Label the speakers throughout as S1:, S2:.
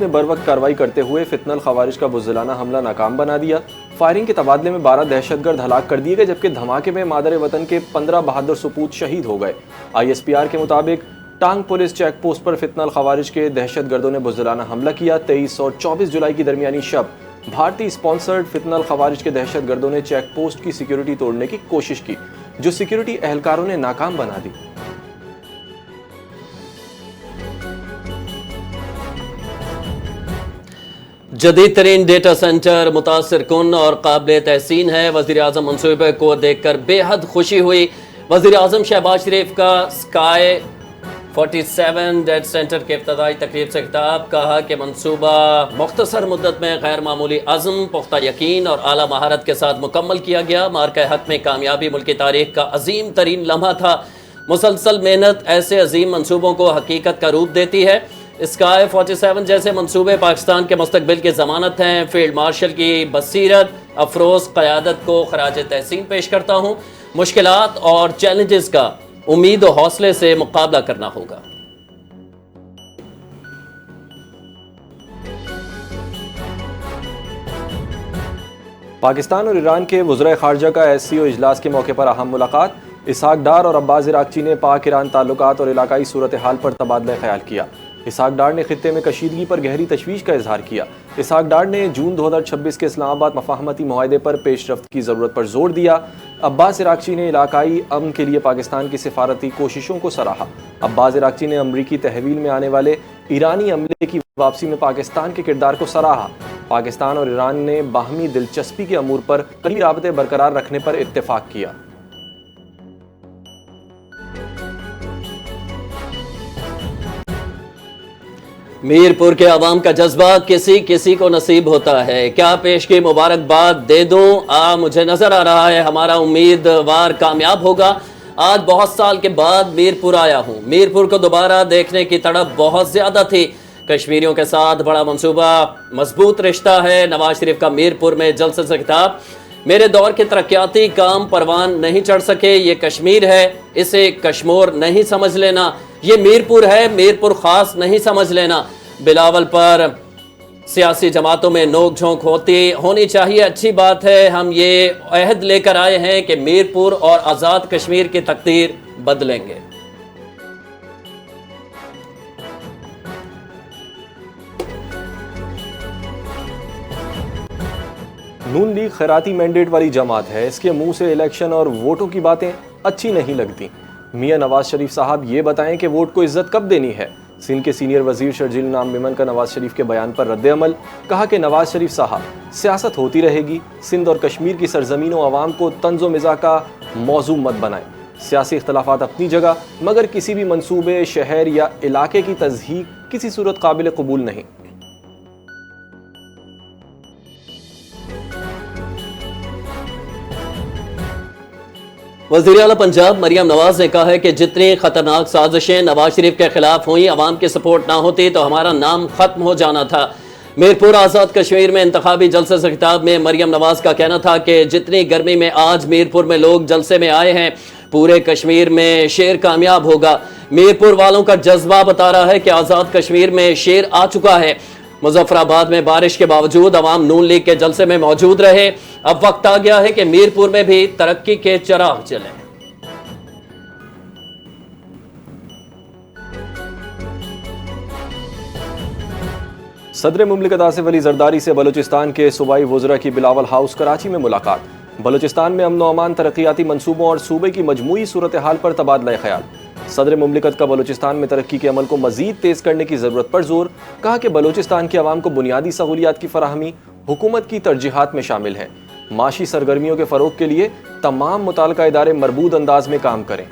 S1: نے بروقت کارروائی کرتے ہوئے فتنہ الخوارج کا بزدلانہ حملہ ناکام بنا دیا۔ فائرنگ کے تبادلے میں 12 دہشت گرد ہلاک کر دیے گئے، جبکہ دھماکے میں مادر وطن کے 15 بہادر سپوت شہید ہو گئے۔ ISPR کے مطابق ٹانگ پولیس چیک پوسٹ پر فتنہ الخوارج کے دہشت گردوں نے بزدلانہ حملہ کیا۔ 23 اور 24 جولائی کی درمیانی شب بھارتی اسپانسرڈ فتنہ الخوارج کے دہشت گردوں نے چیک پوسٹ کی سیکیورٹی توڑنے کی کوشش کی، جو سیکیورٹی اہلکاروں نے ناکام بنا دی۔
S2: جدید ترین ڈیٹا سینٹر متاثر کن اور قابل تحسین ہے۔ وزیراعظم منصوبے کو دیکھ کر بے حد خوشی ہوئی۔ وزیراعظم شہباز شریف کا اسکائی 47 ڈیٹا سینٹر کے افتتاحی تقریب سے خطاب، کہا کہ منصوبہ مختصر مدت میں غیر معمولی عزم، پختہ یقین اور اعلیٰ مہارت کے ساتھ مکمل کیا گیا۔ مارکہ حق میں کامیابی ملکی تاریخ کا عظیم ترین لمحہ تھا۔ مسلسل محنت ایسے عظیم منصوبوں کو حقیقت کا روپ دیتی ہے۔ اسکائی 47 جیسے منصوبے پاکستان کے مستقبل کی ضمانت ہیں۔ فیلڈ مارشل کی بصیرت افروز قیادت کو خراج تحسین پیش کرتا ہوں۔ مشکلات اور چیلنجز کا امید و حوصلے سے مقابلہ کرنا ہوگا۔
S1: پاکستان اور ایران کے وزرائے خارجہ کا SCO اجلاس کے موقع پر اہم ملاقات۔ اسحاق ڈار اور عباس عراقچی نے پاک ایران تعلقات اور علاقائی صورتحال پر تبادلہ خیال کیا۔ اسحاق ڈار نے خطے میں کشیدگی پر گہری تشویش کا اظہار کیا۔ اسحاق ڈار نے جون 2026 کے اسلام آباد مفاہمتی معاہدے پر پیش رفت کی ضرورت پر زور دیا۔ عباس عراقچی نے علاقائی امن کے لیے پاکستان کی سفارتی کوششوں کو سراہا۔ عباس عراقچی نے امریکی تحویل میں آنے والے ایرانی عملے کی واپسی میں پاکستان کے کردار کو سراہا۔ پاکستان اور ایران نے باہمی دلچسپی کے امور پر قریبی رابطے برقرار رکھنے پر اتفاق کیا۔
S2: میرپور کے عوام کا جذبہ کسی کسی کو نصیب ہوتا ہے۔ کیا پیش کی مبارکباد دے دوں؟ مجھے نظر آ رہا ہے ہمارا امیدوار کامیاب ہوگا۔ آج بہت سال کے بعد میرپور آیا ہوں۔ میرپور کو دوبارہ دیکھنے کی تڑپ بہت زیادہ تھی۔ کشمیریوں کے ساتھ بڑا منصوبہ، مضبوط رشتہ ہے۔ نواز شریف کا میرپور میں جلسے سے خطاب، میرے دور کے ترقیاتی کام پروان نہیں چڑھ سکے، یہ کشمیر ہے، اسے کشمور نہیں سمجھ لینا، یہ میرپور ہے، میرپور خاص نہیں سمجھ لینا۔ بلاول پر سیاسی جماعتوں میں نوک جھونک ہونی چاہیے، اچھی بات ہے۔ ہم یہ عہد لے کر آئے ہیں کہ میرپور اور آزاد کشمیر کی تقدیر بدلیں گے۔
S1: نون لیگ خیراتی مینڈیٹ والی جماعت ہے، اس کے منہ سے الیکشن اور ووٹوں کی باتیں اچھی نہیں لگتی۔ میاں نواز شریف صاحب یہ بتائیں کہ ووٹ کو عزت کب دینی ہے۔ سندھ کے سینئر وزیر شرجیل نام میمن کا نواز شریف کے بیان پر رد عمل، کہا کہ نواز شریف صاحب سیاست ہوتی رہے گی، سندھ اور کشمیر کی سرزمین و عوام کو طنز و مزاح کا موضوع مت بنائیں۔ سیاسی اختلافات اپنی جگہ، مگر کسی بھی منصوبے، شہر یا علاقے کی تضحیک کسی صورت قابل قبول نہیں۔
S2: وزیر اعلیٰ پنجاب مریم نواز نے کہا ہے کہ جتنی خطرناک سازشیں نواز شریف کے خلاف ہوئیں، عوام کی سپورٹ نہ ہوتی تو ہمارا نام ختم ہو جانا تھا۔ میرپور آزاد کشمیر میں انتخابی جلسے سے خطاب میں مریم نواز کا کہنا تھا کہ جتنی گرمی میں آج میرپور میں لوگ جلسے میں آئے ہیں، پورے کشمیر میں شیر کامیاب ہوگا۔ میرپور والوں کا جذبہ بتا رہا ہے کہ آزاد کشمیر میں شیر آ چکا ہے۔ مظفر آباد میں بارش کے باوجود عوام نون لیگ کے جلسے میں موجود رہے۔ اب وقت آ گیا ہے کہ میرپور میں بھی ترقی کے چراغ جلیں۔
S1: صدر مملکت آصف علی زرداری سے بلوچستان کے صوبائی وزراء کی بلاول ہاؤس کراچی میں ملاقات۔ بلوچستان میں امن و امان، ترقیاتی منصوبوں اور صوبے کی مجموعی صورتحال پر تبادلہ خیال۔ صدر مملکت کا بلوچستان میں ترقی کے عمل کو مزید تیز کرنے کی ضرورت پر زور، کہا کہ بلوچستان کے عوام کو بنیادی سہولیات کی فراہمی حکومت کی ترجیحات میں شامل ہے۔ معاشی سرگرمیوں کے فروغ کے لیے تمام متعلقہ ادارے مربوط انداز میں کام کریں۔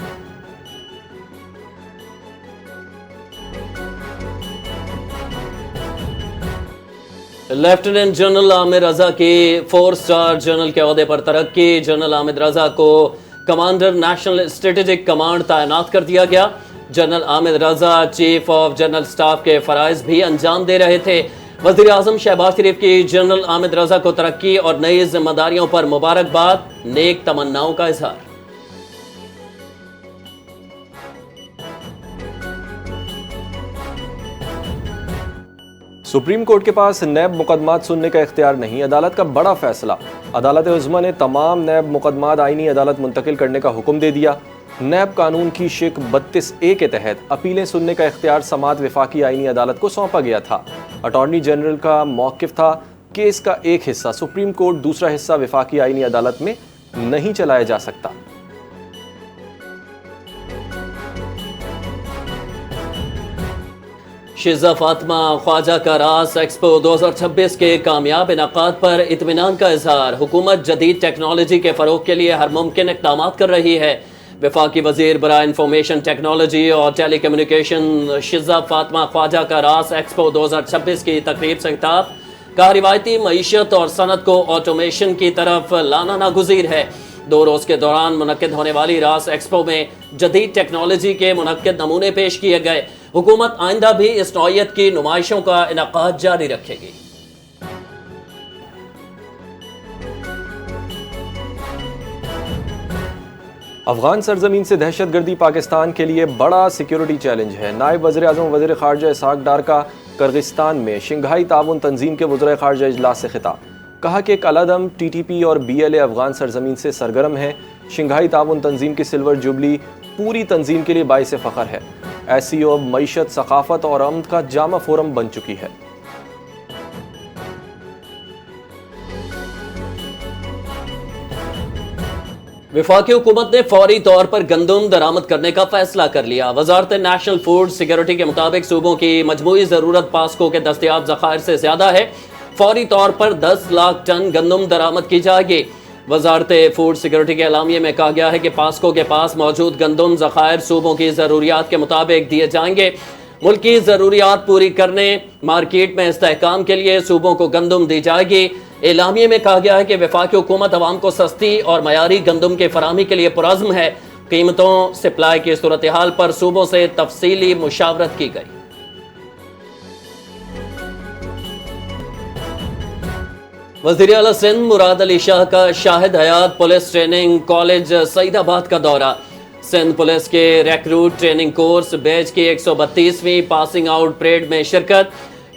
S2: لیفٹیننٹ جنرل عامر رضا کی 4 اسٹار جنرل کے عہدے پر ترقی۔ جنرل عامر رضا کو کمانڈر نیشنل اسٹریٹجک کمانڈ تعینات کر دیا گیا۔ General Aamir Raza chief of general staff کے فرائض بھی انجام دے رہے تھے۔ وزیر اعظم شہباز شریف کی جنرل عامر رضا کو ترقی اور نئی ذمہ داریوں پر مبارکباد، نیک تمناؤں کا اظہار۔
S1: سپریم کورٹ کے پاس نیب مقدمات سننے کا اختیار نہیں، عدالت کا بڑا فیصلہ۔ عدالت عظمیٰ نے تمام نیب مقدمات آئینی عدالت منتقل کرنے کا حکم دے دیا۔ نیب قانون کی شق 32A کے تحت اپیلیں سننے کا اختیار سماعت وفاقی آئینی عدالت کو سونپا گیا تھا۔ اٹارنی جنرل کا موقف تھا کیس کا ایک حصہ سپریم کورٹ، دوسرا حصہ وفاقی آئینی عدالت میں نہیں چلایا جا سکتا۔
S2: شیزا فاطمہ خواجہ کا راس ایکسپو 2026 کے کامیاب انعقاد پر اطمینان کا اظہار۔ حکومت جدید ٹیکنالوجی کے فروغ کے لیے ہر ممکن اقدامات کر رہی ہے۔ وفاقی وزیر برائے انفارمیشن ٹیکنالوجی اور ٹیلی کمیونیکیشن شیزا فاطمہ خواجہ کا راس ایکسپو 2026 کی تقریب سے خطاب، کہا روایتی معیشت اور صنعت کو آٹومیشن کی طرف لانا ناگزیر ہے۔ 2 روز کے دوران منعقد ہونے والی راس ایکسپو میں جدید ٹیکنالوجی کے منعقد نمونے پیش کیے گئے۔ حکومت آئندہ بھی اس نوعیت کی نمائشوں کا انعقاد جاری رکھے گی۔
S1: افغان سرزمین سے دہشت گردی پاکستان کے لیے بڑا سیکیورٹی چیلنج ہے۔ نائب وزیر اعظم وزیر خارجہ اسحاق ڈار کا کرغستان میں شنگھائی تعاون تنظیم کے وزرائے خارجہ اجلاس سے خطاب، کہا کہ کالعدم TTP اور BLA افغان سرزمین سے سرگرم ہیں۔ شنگھائی تعاون تنظیم کی سلور جوبلی پوری تنظیم کے لیے باعث فخر ہے۔ SCO اب معیشت، ثقافت اور امن کا جامع فورم بن چکی ہے۔
S2: وفاقی حکومت نے فوری طور پر گندم درآمد کرنے کا فیصلہ کر لیا۔ وزارت نیشنل فوڈ سیکیورٹی کے مطابق صوبوں کی مجموعی ضرورت پاسکو کے دستیاب ذخائر سے زیادہ ہے۔ فوری طور پر 10 لاکھ ٹن گندم درآمد کی جائے گی۔ وزارت فوڈ سیکیورٹی کے اعلامیے میں کہا گیا ہے کہ پاسکو کے پاس موجود گندم ذخائر صوبوں کی ضروریات کے مطابق دیے جائیں گے۔ ملکی ضروریات پوری کرنے، مارکیٹ میں استحکام کے لیے صوبوں کو گندم دی جائے گی۔ اعلامیے میں کہا گیا ہے کہ وفاقی حکومت عوام کو سستی اور معیاری گندم کی فراہمی کے لیے پرعزم ہے۔ قیمتوں، سپلائی کی صورتحال پر صوبوں سے تفصیلی مشاورت کی گئی۔ وزیر اعلیٰ سندھ مراد علی شاہ کا شاہد حیات پولیس ٹریننگ کالج سعید آباد کا دورہ۔ سندھ پولیس کے ریکروٹ ٹریننگ کورس بیچ کی 132ویں پاسنگ آؤٹ پریڈ میں شرکت۔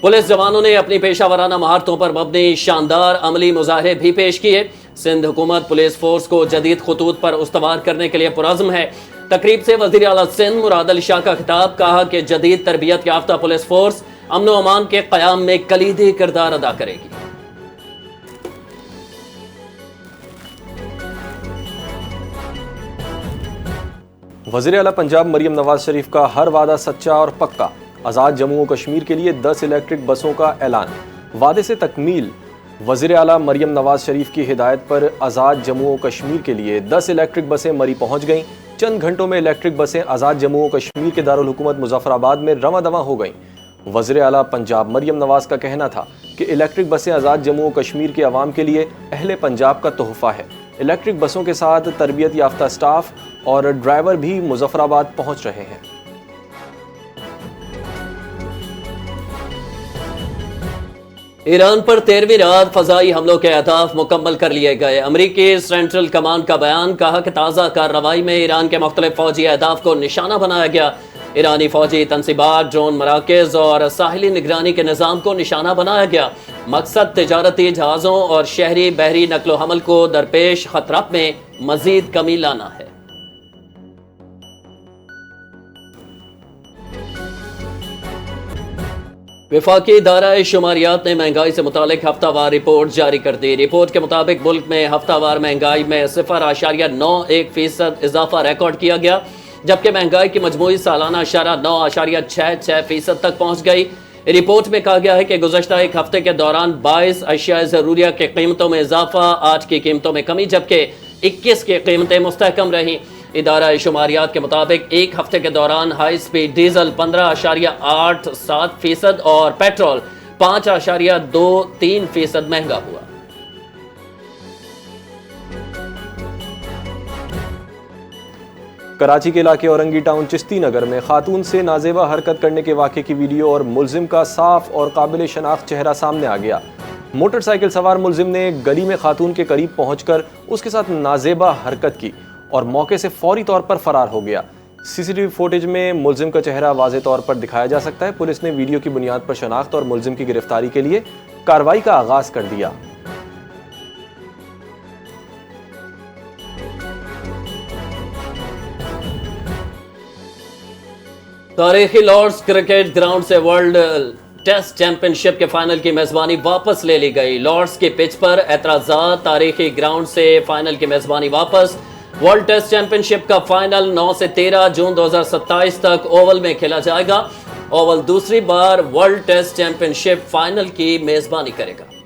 S2: پولیس جوانوں نے اپنی پیشہ ورانہ مہارتوں پر مبنی شاندار عملی مظاہرے بھی پیش کیے۔ سندھ حکومت پولیس فورس کو جدید خطوط پر استوار کرنے کے لیے پرعزم ہے۔ تقریب سے وزیر اعلیٰ سندھ مراد علی شاہ کا خطاب، کہا کہ جدید تربیت یافتہ پولیس فورس امن و امان کے قیام میں کلیدی کردار ادا کرے گی۔
S1: وزیر اعلیٰ پنجاب مریم نواز شریف کا ہر وعدہ سچا اور پکا، آزاد جموں و کشمیر کے لیے 10 الیکٹرک بسوں کا اعلان، وعدے سے تکمیل۔ وزیر اعلیٰ مریم نواز شریف کی ہدایت پر آزاد جموں و کشمیر کے لیے 10 الیکٹرک بسیں مری پہنچ گئیں۔ چند گھنٹوں میں الیکٹرک بسیں آزاد جموں و کشمیر کے دارالحکومت مظفر آباد میں رواں دواں ہو گئیں۔ وزیر اعلیٰ پنجاب مریم نواز کا کہنا تھا کہ الیکٹرک بسیں آزاد جموں و کشمیر کے عوام کے لیے اہل پنجاب کا تحفہ ہے۔ الیکٹرک بسوں کے ساتھ تربیت یافتہ سٹاف اور ڈرائیور بھی مظفر آباد پہنچ رہے ہیں۔
S2: ایران پر 13ویں رات فضائی حملوں کے اہداف مکمل کر لیے گئے۔ امریکی سینٹرل کمانڈ کا بیان، کہا کہ تازہ کارروائی میں ایران کے مختلف فوجی اہداف کو نشانہ بنایا گیا۔ ایرانی فوجی تنصیبات، ڈرون مراکز اور ساحلی نگرانی کے نظام کو نشانہ بنایا گیا۔ مقصد تجارتی جہازوں اور شہری بحری نقل و حمل کو درپیش خطرات میں مزید کمی لانا ہے۔ وفاقی ادارہ شماریات نے مہنگائی سے متعلق ہفتہ وار رپورٹ جاری کر دی۔ رپورٹ کے مطابق ملک میں ہفتہ وار مہنگائی میں 0.91% اضافہ ریکارڈ کیا گیا، جبکہ مہنگائی کی مجموعی سالانہ شرح 9.66% تک پہنچ گئی۔ رپورٹ میں کہا گیا ہے کہ گزشتہ ایک ہفتے کے دوران 22 اشیاء ضروریہ کی قیمتوں میں اضافہ، 8 کی قیمتوں میں کمی، جبکہ 21 کی قیمتیں مستحکم رہیں۔ ادارہ شماریات کے مطابق ایک ہفتے کے دوران ہائی سپیڈ ڈیزل 15.87% اور پیٹرول 5.23% مہنگا ہوا۔
S1: کراچی کے علاقے اورنگی ٹاؤن چشتی نگر میں خاتون سے نازیبا حرکت کرنے کے واقعے کی ویڈیو اور ملزم کا صاف اور قابل شناخت چہرہ سامنے آ گیا۔ موٹر سائیکل سوار ملزم نے گلی میں خاتون کے قریب پہنچ کر اس کے ساتھ نازیبا حرکت کی اور موقع سے فوری طور پر فرار ہو گیا۔ سی سی ٹی وی فوٹیج میں ملزم کا چہرہ واضح طور پر دکھایا جا سکتا ہے۔ پولیس نے ویڈیو کی بنیاد پر شناخت اور ملزم کی گرفتاری کے لیے کارروائی کا آغاز کر دیا۔
S2: تاریخی لارڈز کرکٹ گراؤنڈ سے ورلڈ ٹیسٹ چیمپئن شپ کے فائنل کی میزبانی واپس لے لی گئی۔ لارڈز کے پچ پر اعتراضات، تاریخی گراؤنڈ سے فائنل کی میزبانی واپس۔ ورلڈ ٹیسٹ چیمپئن شپ کا فائنل 9 سے 13 جون 2027 تک اوول میں کھیلا جائے گا۔ اوول دوسری بار ورلڈ ٹیسٹ چیمپئن شپ فائنل کی میزبانی کرے گا۔